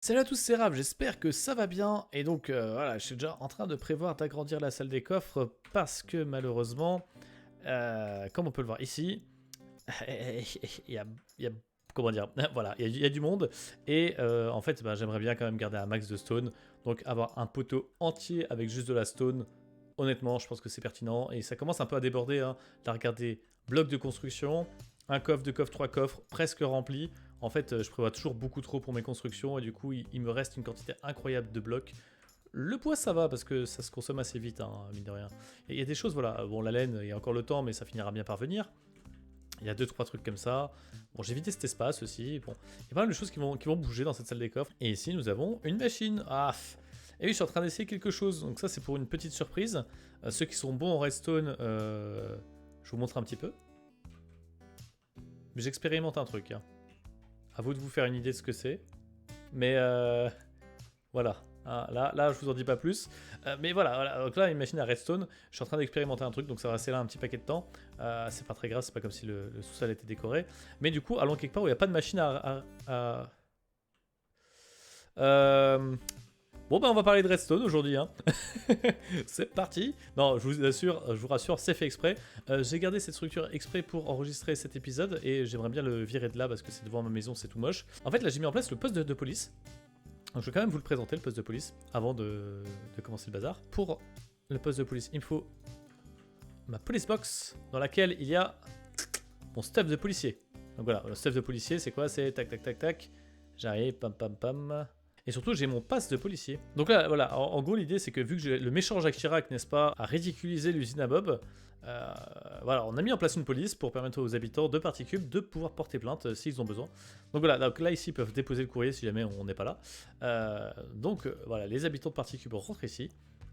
Salut à tous, c'est Rav, j'espère que ça va bien. Et donc voilà, je suis déjà en train de prévoir d'agrandir la salle des coffres parce que malheureusement, comme on peut le voir ici, il y a- comment dire, voilà, il y a du monde. Et en fait, bah, j'aimerais bien quand même garder un max de stone. Donc avoir un poteau entier avec juste de la stone, honnêtement, je pense que c'est pertinent. Et ça commence un peu à déborder, hein. Là, regardez, bloc de construction, un coffre, deux coffres, trois coffres, presque remplis. En fait, je prévois toujours beaucoup trop pour mes constructions et du coup, il me reste une quantité incroyable de blocs. Le bois, ça va parce que ça se consomme assez vite, hein, mine de rien. Il y a des choses, voilà. Bon, la laine, il y a encore le temps, mais ça finira bien par venir. Il y a 2-3 trucs comme ça. Bon, j'ai vidé cet espace aussi. Bon, il y a pas mal de choses qui vont bouger dans cette salle des coffres. Et ici, nous avons une machine. Ah. Et oui, je suis en train d'essayer quelque chose. Donc ça, c'est pour une petite surprise. Ceux qui sont bons en redstone, je vous montre un petit peu. Mais j'expérimente un truc, hein. À vous de vous faire une idée de ce que c'est. Mais voilà. Hein, là, je vous en dis pas plus. Mais voilà. Donc là, une machine à redstone. Je suis en train d'expérimenter un truc, donc ça va rester là un petit paquet de temps. C'est pas très grave, c'est pas comme si le sous-sol était décoré. Mais du coup, allons quelque part où il n'y a pas de machine Bon, bah, on va parler de redstone aujourd'hui, hein. C'est parti. Non, je vous rassure, c'est fait exprès. J'ai gardé cette structure exprès pour enregistrer cet épisode et j'aimerais bien le virer de là parce que c'est devant ma maison, c'est tout moche. En fait, là, j'ai mis en place le poste de police. Donc, je vais quand même vous le présenter, le poste de police, avant de commencer le bazar. Pour le poste de police, il me faut ma police box dans laquelle il y a mon stuff de policier. Donc voilà, le stuff de policier, c'est quoi? C'est tac, tac, tac, tac. J'arrive, pam, pam, pam. Et surtout, j'ai mon pass de policier. Donc là, voilà, en gros, l'idée, c'est que vu que j'ai le méchant Jacques Chirac, n'est-ce pas, a ridiculisé l'usine à Bob, voilà, on a mis en place une police pour permettre aux habitants de Particube de pouvoir porter plainte s'ils ont besoin. Donc voilà, donc là, ici, ils peuvent déposer le courrier si jamais on n'est pas là. Donc voilà, les habitants de Particube rentrent ici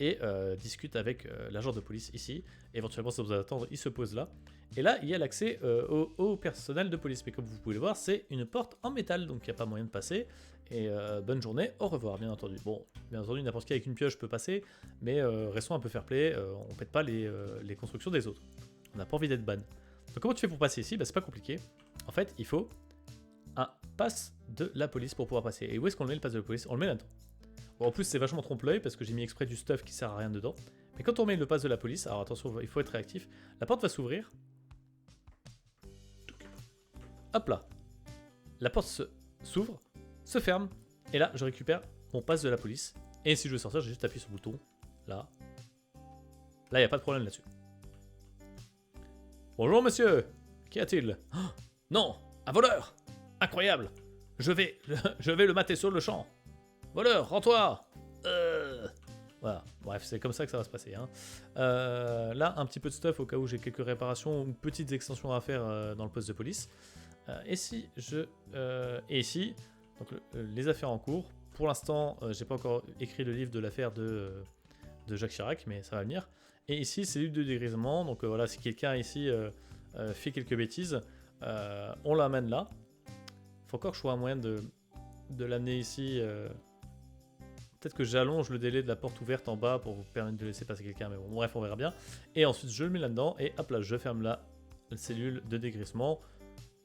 et discutent avec l'agent de police ici. Éventuellement, si vous attendre, il se pose là. Et là, il y a l'accès au personnel de police. Mais comme vous pouvez le voir, c'est une porte en métal, donc il n'y a pas moyen de passer. Et bonne journée, au revoir, bien entendu. Bon, bien entendu, n'importe qui avec une pioche peut passer, mais restons un peu fair play, on pète pas les constructions des autres. On n'a pas envie d'être ban. Donc comment tu fais pour passer ici? Bah, c'est pas compliqué. En fait, il faut un pass de la police pour pouvoir passer. Et où est-ce qu'on le met le pass de la police? On le met là-dedans. Bon, en plus, c'est vachement trompe-l'œil parce que j'ai mis exprès du stuff qui sert à rien dedans. Mais quand on met le pass de la police, alors attention, il faut être réactif, la porte va s'ouvrir. Hop là. La porte s'ouvre, se ferme, et là, je récupère mon pass de la police. Et si je veux sortir, j'ai juste appuyé sur le bouton. Là. Là, il n'y a pas de problème là-dessus. Bonjour, monsieur. Qu'y a-t-il? Oh, non, un voleur. Incroyable. Je vais le mater sur le champ. Voleur, rends-toi. Voilà, bref, c'est comme ça que ça va se passer, hein. Là, un petit peu de stuff au cas où j'ai quelques réparations ou petites extensions à faire dans le poste de police. Et ici, donc les affaires en cours. Pour l'instant, j'ai pas encore écrit le livre de l'affaire de Jacques Chirac, mais ça va venir. Et ici, c'est l'île de dégrisement. Donc voilà, si quelqu'un ici fait quelques bêtises, on l'amène là. Faut encore que je trouve un moyen de l'amener ici. Peut-être que j'allonge le délai de la porte ouverte en bas pour vous permettre de laisser passer quelqu'un, mais bon, bref, on verra bien. Et ensuite, je le mets là-dedans, et hop là, je ferme la cellule de dégraissement.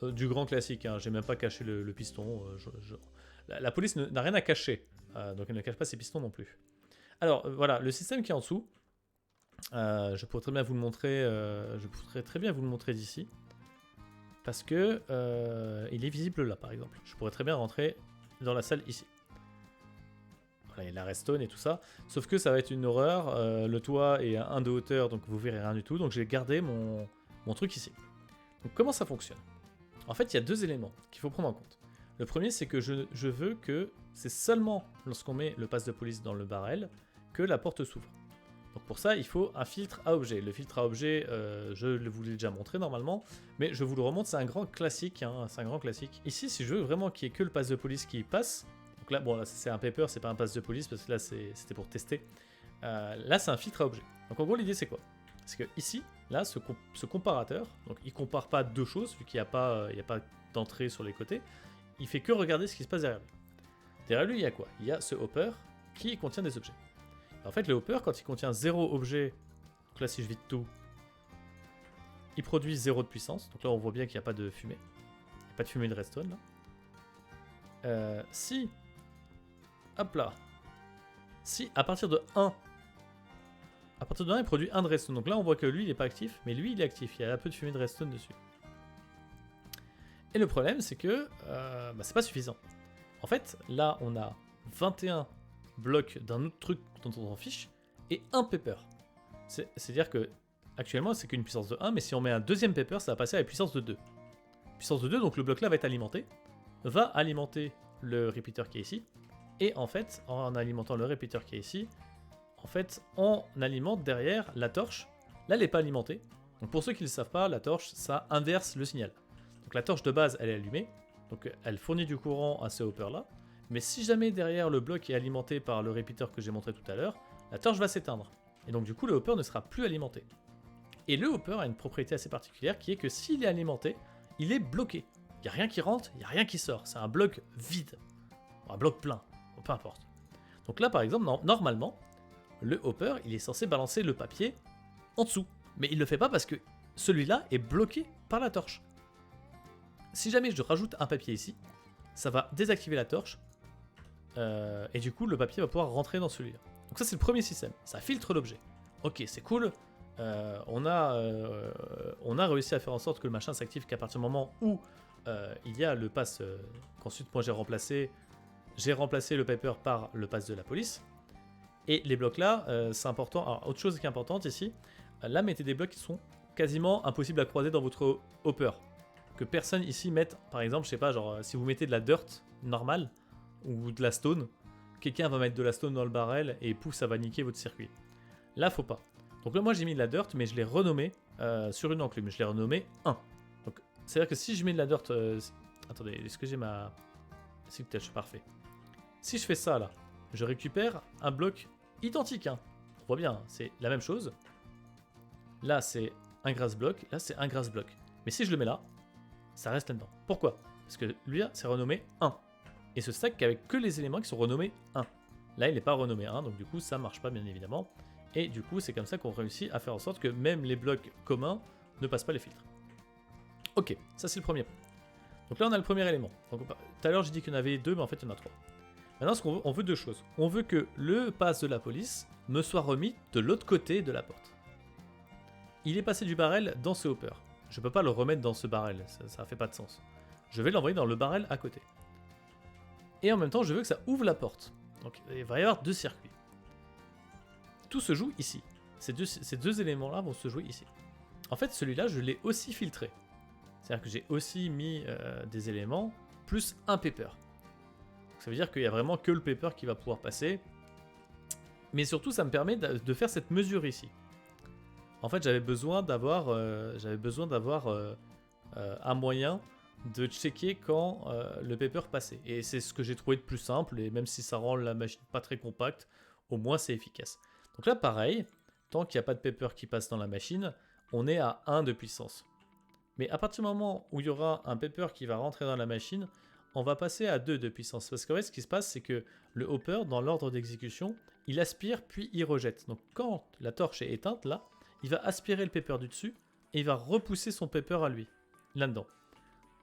Du grand classique, hein. J'ai même pas caché le piston. La police n'a rien à cacher, donc elle ne cache pas ses pistons non plus. Alors voilà, le système qui est en dessous, je pourrais très bien vous le montrer. Je pourrais très bien vous le montrer d'ici, parce que il est visible là, par exemple. Je pourrais très bien rentrer dans la salle ici. Voilà, il y a la redstone et tout ça, sauf que ça va être une horreur. Le toit est à 1 de hauteur, donc vous verrez rien du tout. Donc j'ai gardé mon truc ici. Donc comment ça fonctionne? En fait, il y a deux éléments qu'il faut prendre en compte. Le premier, c'est que je veux que c'est seulement lorsqu'on met le pass de police dans le barrel que la porte s'ouvre. Donc pour ça, il faut un filtre à objet. Le filtre à objet, je vous l'ai déjà montré normalement, mais je vous le remonte, c'est un grand classique, hein, c'est un grand classique. Ici, si je veux vraiment qu'il n'y ait que le pass de police qui passe, donc là, bon, là c'est un paper, c'est pas un pass de police, parce que là c'était pour tester. Là, c'est un filtre à objet. Donc en gros, l'idée c'est quoi? C'est que ici, là, ce comparateur, donc il compare pas deux choses, vu qu'il n'y a pas, d'entrée sur les côtés, il fait que regarder ce qui se passe derrière lui. Derrière lui, il y a quoi? Il y a ce hopper qui contient des objets. En fait, le hopper, quand il contient 0 objet, donc là, si je vide tout, il produit 0 de puissance. Donc là, on voit bien qu'il n'y a pas de fumée. Il n'y a pas de fumée de redstone, là. Si hop là. Si à partir de 1, il produit 1 de redstone. Donc là, on voit que lui, il n'est pas actif, mais lui, il est actif. Il y a un peu de fumée de redstone dessus. Et le problème, c'est que c'est pas suffisant. En fait, là, on a 21 blocs d'un autre truc dont on s'en fiche et un paper. C'est-à-dire que actuellement, c'est qu'une puissance de 1, mais si on met un deuxième paper, ça va passer à la puissance de 2. Puissance de 2, donc le bloc là va être alimenté, va alimenter le repeater qui est ici, et en fait, en alimentant le repeater qui est ici, en fait, on alimente derrière la torche. Là, elle n'est pas alimentée. Donc pour ceux qui ne le savent pas, la torche, ça inverse le signal. Donc la torche de base, elle est allumée, donc elle fournit du courant à ce hopper là, mais si jamais derrière le bloc est alimenté par le repeater que j'ai montré tout à l'heure, la torche va s'éteindre. Et donc du coup, le hopper ne sera plus alimenté. Et le hopper a une propriété assez particulière qui est que s'il est alimenté, il est bloqué. Il n'y a rien qui rentre, il n'y a rien qui sort. C'est un bloc vide. Un bloc plein, peu importe. Donc là, par exemple, normalement, le hopper, il est censé balancer le papier en dessous. Mais il ne le fait pas parce que celui-là est bloqué par la torche. Si jamais je rajoute un papier ici, ça va désactiver la torche. Et du coup, le papier va pouvoir rentrer dans celui-là. Donc ça, c'est le premier système. Ça filtre l'objet. Ok, c'est cool. On a réussi à faire en sorte que le machin s'active qu'à partir du moment où il y a le pass qu'ensuite moi j'ai remplacé le paper par le pass de la police. Et les blocs là, c'est important. Alors, autre chose qui est importante ici, là mettez des blocs qui sont quasiment impossibles à croiser dans votre hopper. Que personne ici mette, par exemple, je sais pas, genre si vous mettez de la dirt normale ou de la stone, quelqu'un va mettre de la stone dans le barrel et pouf, ça va niquer votre circuit. Là, faut pas. Donc là, moi j'ai mis de la dirt, mais je l'ai renommé sur une enclume. Je l'ai renommé 1. Donc c'est-à-dire que si je mets de la dirt. Attendez, est-ce que j'ai ma. Si, peut-être, parfait. Si je fais ça là, je récupère un bloc identique. Hein. On voit bien, c'est la même chose. Là, c'est un grass block. Là, c'est un grass block. Mais si je le mets là, ça reste là-dedans. Pourquoi? Parce que lui, c'est renommé 1. Et ce stack avec que les éléments qui sont renommés 1. Là, il n'est pas renommé 1, donc du coup, ça marche pas, bien évidemment. Et du coup, c'est comme ça qu'on réussit à faire en sorte que même les blocs communs ne passent pas les filtres. Ok, ça c'est le premier point. Donc là, on a le premier élément. Donc, tout à l'heure, j'ai dit qu'il y en avait 2, mais en fait, il y en a 3. Maintenant, ce qu'on veut, on veut 2 choses. On veut que le pass de la police me soit remis de l'autre côté de la porte. Il est passé du barrel dans ce hopper. Je ne peux pas le remettre dans ce barrel, ça ne fait pas de sens. Je vais l'envoyer dans le barrel à côté. Et en même temps, je veux que ça ouvre la porte. Donc, il va y avoir 2 circuits. Tout se joue ici. Ces deux éléments-là vont se jouer ici. En fait, celui-là, je l'ai aussi filtré. C'est-à-dire que j'ai aussi mis des éléments plus un paper. Donc, ça veut dire qu'il n'y a vraiment que le paper qui va pouvoir passer. Mais surtout, ça me permet de faire cette mesure ici. En fait, j'avais besoin d'avoir un moyen de checker quand le paper passait. Et c'est ce que j'ai trouvé de plus simple. Et même si ça rend la machine pas très compacte, au moins c'est efficace. Donc là, pareil, tant qu'il n'y a pas de paper qui passe dans la machine, on est à 1 de puissance. Mais à partir du moment où il y aura un paper qui va rentrer dans la machine, on va passer à 2 de puissance. Parce qu'en fait, ce qui se passe, c'est que le hopper, dans l'ordre d'exécution, il aspire puis il rejette. Donc quand la torche est éteinte, là, il va aspirer le paper du dessus et il va repousser son paper à lui, là-dedans.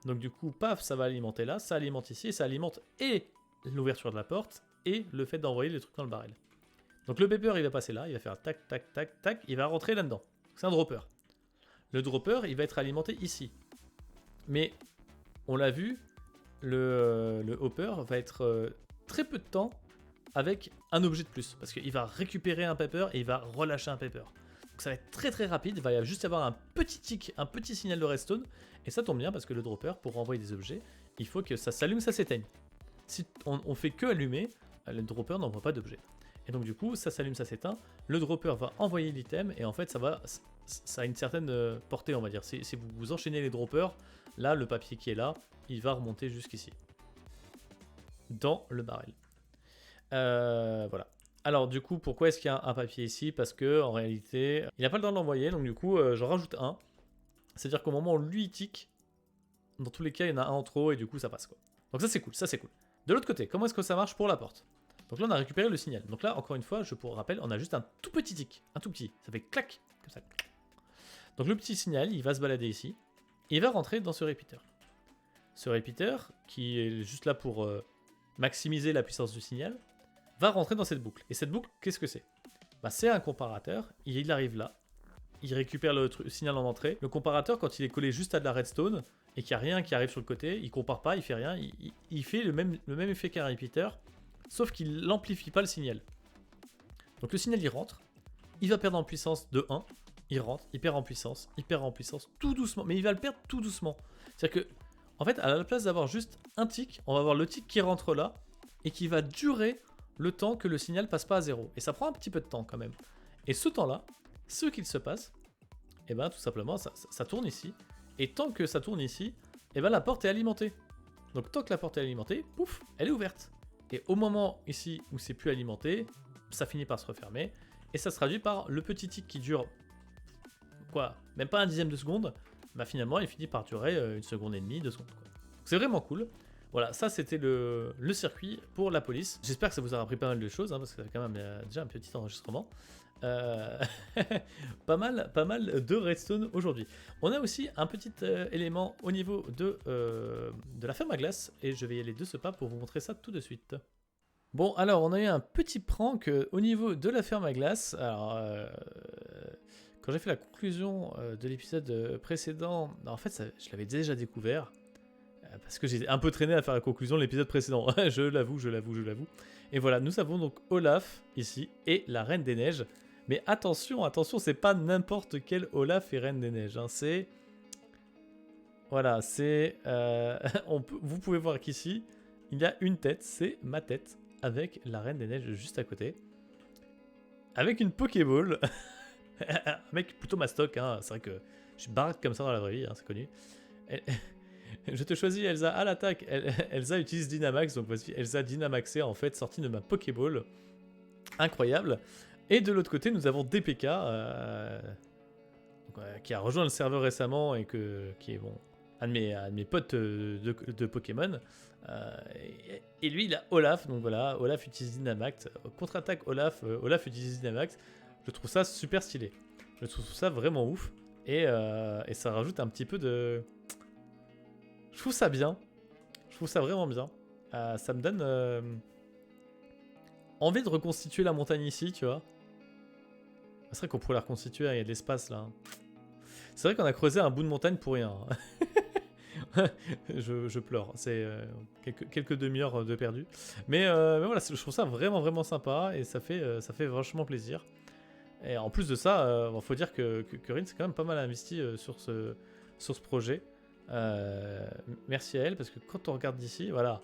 Donc du coup, paf, ça va alimenter là, ça alimente ici, et ça alimente et l'ouverture de la porte et le fait d'envoyer le truc dans le barrel. Donc le paper, il va passer là, il va faire tac, tac, tac, tac, il va rentrer là-dedans. C'est un dropper. Le dropper, il va être alimenté ici. Mais, on l'a vu, le hopper va être très peu de temps avec un objet de plus. Parce qu'il va récupérer un paper et il va relâcher un paper. Donc ça va être très très rapide, il va juste y avoir un petit tick, un petit signal de redstone. Et ça tombe bien parce que le dropper, pour renvoyer des objets, il faut que ça s'allume, ça s'éteigne. Si on fait que allumer, le dropper n'envoie pas d'objet. Et donc du coup, ça s'allume, ça s'éteint. Le dropper va envoyer l'item et en fait, ça a une certaine portée, on va dire. Si vous enchaînez les droppers, là, le papier qui est là, il va remonter jusqu'ici. Dans le barrel. Voilà. Alors du coup, pourquoi est-ce qu'il y a un papier ici? Parce que en réalité, il n'a pas le temps de l'envoyer, donc du coup, j'en rajoute un. C'est-à-dire qu'au moment où lui tique, dans tous les cas, il y en a un en trop et du coup, ça passe quoi. Donc ça, c'est cool, ça c'est cool. De l'autre côté, comment est-ce que ça marche pour la porte? Donc là, on a récupéré le signal. Donc là, encore une fois, je vous rappelle, on a juste un tout petit tic. Un tout petit. Ça fait clac, comme ça. Donc le petit signal, il va se balader ici. Et il va rentrer dans ce repeater. Ce repeater, qui est juste là pour maximiser la puissance du signal, va rentrer dans cette boucle. Et cette boucle, qu'est-ce que c'est? Bah, c'est un comparateur, il arrive là, il récupère le signal en entrée. Le comparateur, quand il est collé juste à de la redstone et qu'il n'y a rien qui arrive sur le côté, il compare pas, il fait rien, il fait le même effet qu'un repeater, sauf qu'il n'amplifie pas le signal. Donc le signal il rentre, il va perdre en puissance de 1, il rentre, il perd en puissance, tout doucement, mais il va le perdre tout doucement. C'est-à-dire que, en fait, à la place d'avoir juste un tick, on va avoir le tick qui rentre là et qui va durer le temps que le signal passe pas à 0. Et ça prend un petit peu de temps quand même. Et ce temps-là, ce qu'il se passe, et ben tout simplement ça tourne ici. Et tant que ça tourne ici, et ben la porte est alimentée. Donc tant que la porte est alimentée, pouf, elle est ouverte. Et au moment ici où c'est plus alimenté, ça finit par se refermer. Et ça se traduit par le petit tick qui dure, quoi, même pas un dixième de seconde. Bah finalement il finit par durer 1,5 seconde, 2 secondes. C'est vraiment cool. Voilà, ça c'était le circuit pour la police. J'espère que ça vous aura appris pas mal de choses, hein, parce que ça fait quand même déjà un petit enregistrement. Pas mal de redstone aujourd'hui. On a aussi un petit élément au niveau de la ferme à glace, et je vais y aller de ce pas pour vous montrer ça tout de suite. Bon, alors on a eu un petit prank au niveau de la ferme à glace. Alors, quand j'ai fait la conclusion de l'épisode précédent, en fait, je l'avais déjà découvert. Parce que j'ai un peu traîné à faire la conclusion de l'épisode précédent. je l'avoue. Et voilà, nous avons donc Olaf ici et la Reine des Neiges. Mais attention, c'est pas n'importe quel Olaf et Reine des Neiges. Hein. C'est... Voilà, c'est... vous pouvez voir qu'ici, il y a une tête, c'est ma tête, avec la Reine des Neiges juste à côté. Avec une Pokéball. Un mec plutôt mastoc, hein. C'est vrai que je suis baraque comme ça dans la vraie vie, hein, c'est connu. Je te choisis Elsa à l'attaque. Elsa utilise Dynamax, donc voici Elsa Dynamaxée en fait, sortie de ma Pokéball. Incroyable. Et de l'autre côté, nous avons DPK, qui a rejoint le serveur récemment et qui est bon, un de mes potes de Pokémon. Et lui, il a Olaf, donc voilà, Olaf utilise Dynamax. Contre-attaque Olaf, Olaf utilise Dynamax. Je trouve ça super stylé. Je trouve ça vraiment ouf. Et ça rajoute un petit peu de... Je trouve ça bien. Je trouve ça vraiment bien. Ça me donne envie de reconstituer la montagne ici, tu vois. C'est vrai qu'on pourrait la reconstituer, hein, il y a de l'espace là. C'est vrai qu'on a creusé un bout de montagne pour rien. je pleure. C'est quelques demi-heures de perdu. Mais voilà, je trouve ça vraiment sympa et ça fait vachement plaisir. Et en plus de ça, faut dire que Rin s'est quand même pas mal investi sur ce projet. Merci à elle, parce que quand on regarde d'ici, voilà,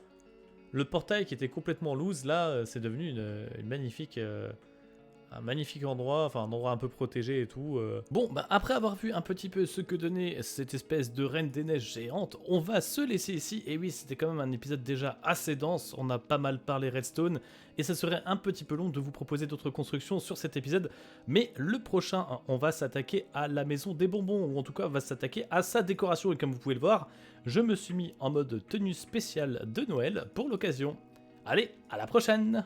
le portail qui était complètement loose, là, c'est devenu une magnifique... un magnifique endroit, enfin un endroit un peu protégé et tout. Bon, bah après avoir vu un petit peu ce que donnait cette espèce de Reine des Neiges géante, on va se laisser ici. Et oui, c'était quand même un épisode déjà assez dense, on a pas mal parlé redstone, et ça serait un petit peu long de vous proposer d'autres constructions sur cet épisode, mais le prochain, on va s'attaquer à la maison des bonbons, ou en tout cas on va s'attaquer à sa décoration, et comme vous pouvez le voir, je me suis mis en mode tenue spéciale de Noël pour l'occasion. Allez, à la prochaine!